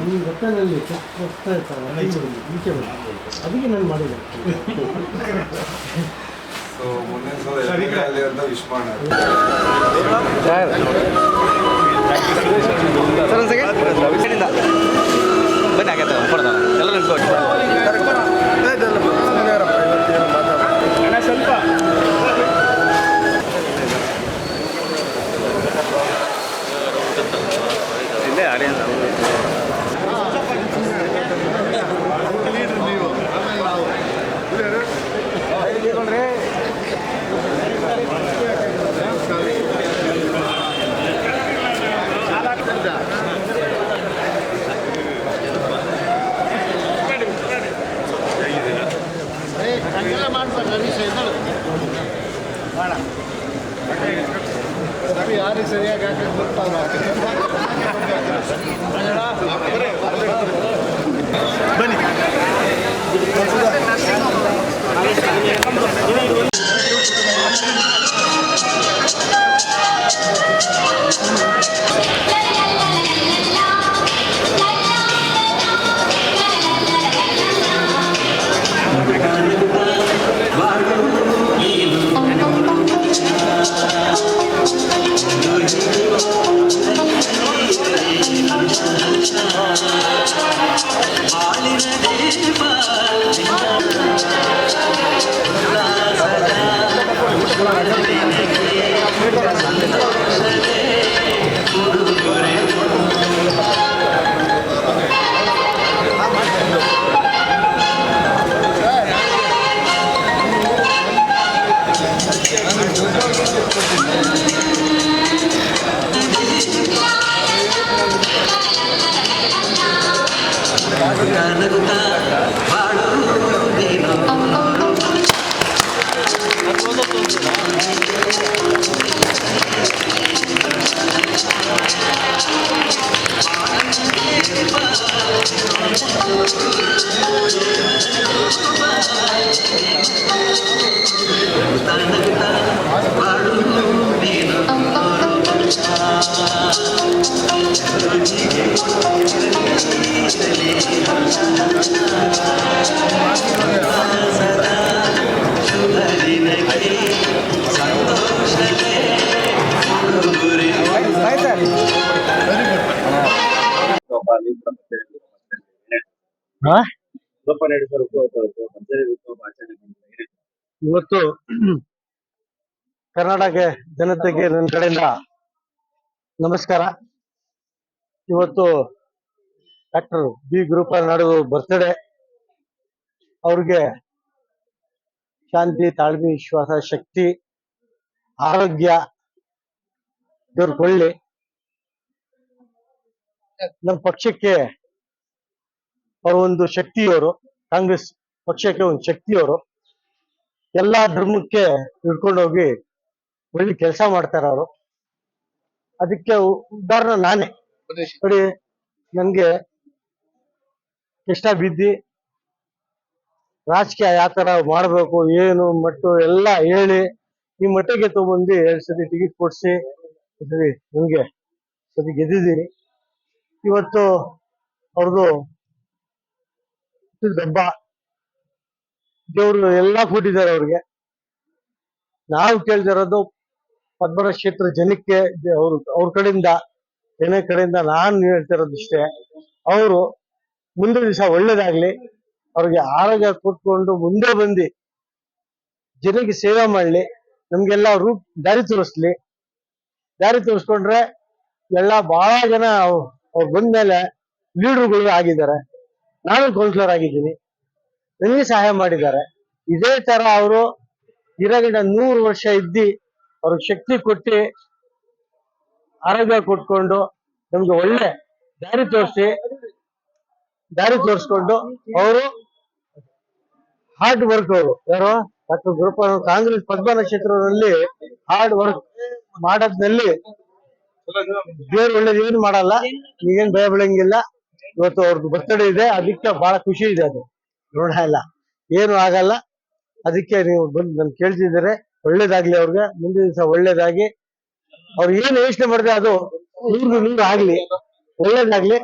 ನೀವು ಹೊಟ್ಟೆನಲ್ಲಿ ಹೋಗ್ತಾ ಇರ್ತಾರೆ ಈಚೆ ಅದಕ್ಕೆ ನಾನು ಮಾಡಿದೆ. ವಿಶ್ ಬನ್ನಿ ಆಗತ್ತೆ ಎಲ್ಲ ನಿಂತ್ಕೊಂಡು ಸ್ವಲ್ಪ ಇಲ್ಲೇ ಆಡಿಯನ್ಸ್ ಯಾರಿಗೆ ಸರಿಯಾಗಿ ಹಾಕಕ್ಕೆ ಬರ್ತಾವ್ರ ಬನ್ನಿ. ಇವತ್ತು ಕರ್ನಾಟಕ ಜನತೆಗೆ ನನ್ನ ಕಡೆಯಿಂದ ನಮಸ್ಕಾರ. ಇವತ್ತು ಡಾಕ್ಟರ್ ಬಿ ಗುರುಪಾಲ್ ನಾಯ್ಡು ಬರ್ತ್ಡೇ. ಅವ್ರಿಗೆ ಶಾಂತಿ, ತಾಳ್ಮೆ, ವಿಶ್ವಾಸ, ಶಕ್ತಿ, ಆರೋಗ್ಯ ದೇವ್ರು ಕೊಳ್ಳಿ. ನಮ್ಮ ಪಕ್ಷಕ್ಕೆ ಅವರು ಒಂದು ಶಕ್ತಿಯವರು, ಕಾಂಗ್ರೆಸ್ ಪಕ್ಷಕ್ಕೆ ಒಂದು ಶಕ್ತಿಯವರು. ಎಲ್ಲಾ ಧರ್ಮಕ್ಕೆ ಹಿಡ್ಕೊಂಡು ಹೋಗಿ ಒಳ್ಳೆ ಕೆಲಸ ಮಾಡ್ತಾರ ಅವರು. ಅದಕ್ಕೆ ಉದಾಹರಣೆ ನಾನೇ ನೋಡಿ. ನನ್ಗೆ ಕಷ್ಟ ಬಿದ್ದಿ ರಾಜಕೀಯ ಯಾವ ತರ ಮಾಡ್ಬೇಕು ಏನು ಮಟ್ಟು ಎಲ್ಲ ಹೇಳಿ ಈ ಮಟ್ಟಿಗೆ ತಗೊಂಡು 2 ಸತಿ ಟಿಕೆಟ್ ಕೊಡ್ಸಿ ನನ್ಗೆ ಸತಿ ಗೆದ್ದಿದ್ದೀನಿ. ಇವತ್ತು ಅವ್ರದ್ದು ಹಬ್ಬ, ದೇವ್ರು ಎಲ್ಲಾ ಕೊಟ್ಟಿದ್ದಾರೆ ಅವ್ರಿಗೆ. ನಾವು ಕೇಳ್ತಿರೋದು ಪದ್ಮರ ಕ್ಷೇತ್ರ ಜನಕ್ಕೆ ಅವ್ರ ಕಡೆಯಿಂದ ನಾನು ಹೇಳ್ತಿರೋದು ಇಷ್ಟೇ. ಅವರು ಮುಂದಿನ ದಿವಸ ಒಳ್ಳೇದಾಗ್ಲಿ, ಅವ್ರಿಗೆ ಆರೋಗ್ಯ ಕೊಟ್ಕೊಂಡು ಮುಂದೆ ಬಂದು ಜನಕ್ಕೆ ಸೇವೆ ಮಾಡ್ಲಿ, ನಮ್ಗೆಲ್ಲ ದಾರಿ ತೋರಿಸ್ಕೊಂಡ್ರೆ ಎಲ್ಲ ಬಹಳ ಜನ ಅವ್ರು ಬಂದ್ಮೇಲೆ ಲೀಡರ್ಗಳು ಆಗಿದ್ದಾರೆ. ನಾನು ಕೌನ್ಸಿಲರ್ ಆಗಿದ್ದೀನಿ, ನನಗೆ ಸಹಾಯ ಮಾಡಿದ್ದಾರೆ. ಇದೇ ತರ ಅವರು ಇರೋಗಿನ 100 ವರ್ಷ ಇದ್ದಿ ಅವ್ರಿಗೆ ಶಕ್ತಿ ಕೊಟ್ಟು ಆರೋಗ್ಯ ಕೊಟ್ಕೊಂಡು ನಮ್ಗೆ ಒಳ್ಳೆ ದಾರಿ ತೋರಿಸ್ಕೊಂಡು ಅವರು ಹಾರ್ಡ್ ವರ್ಕ್, ಅವರು ಯಾರು ಡಾಕ್ಟರ್ ಗುರುಪಾಲ್ ಕಾಂಗ್ರೆಸ್ ಪದ್ಮ ಕ್ಷೇತ್ರದಲ್ಲಿ ಹಾರ್ಡ್ ವರ್ಕ್ ಮಾಡೋದ್ನಲ್ಲಿ ದೇವ್ರು ಒಳ್ಳೇದು ಏನು ಮಾಡಲ್ಲ, ಈಗೇನ್ ಭಯ ಬೀಳಂಗಿಲ್ಲ. ಇವತ್ತು ಅವ್ರದ್ದು ಬರ್ತ್ಡೇ ಇದೆ, ಅದಕ್ಕೆ ಬಹಳ ಖುಷಿ ಇದೆ. ಅದು ಋಣ ಇಲ್ಲ, ಏನು ಆಗಲ್ಲ. ಅದಕ್ಕೆ ನೀವು ಬಂದು ನನ್ ಕೇಳ್ತಿದ್ದಾರೆ, ಒಳ್ಳೇದಾಗ್ಲಿ ಅವ್ರಿಗೆ. ಮುಂದಿನ ದಿವಸ ಒಳ್ಳೇದಾಗಿ ಅವ್ರು ಏನು ಯೋಚನೆ ಮಾಡಿದ್ರೆ ಅದು ನೂರು ಆಗ್ಲಿ, ಒಳ್ಳೇದಾಗ್ಲಿ.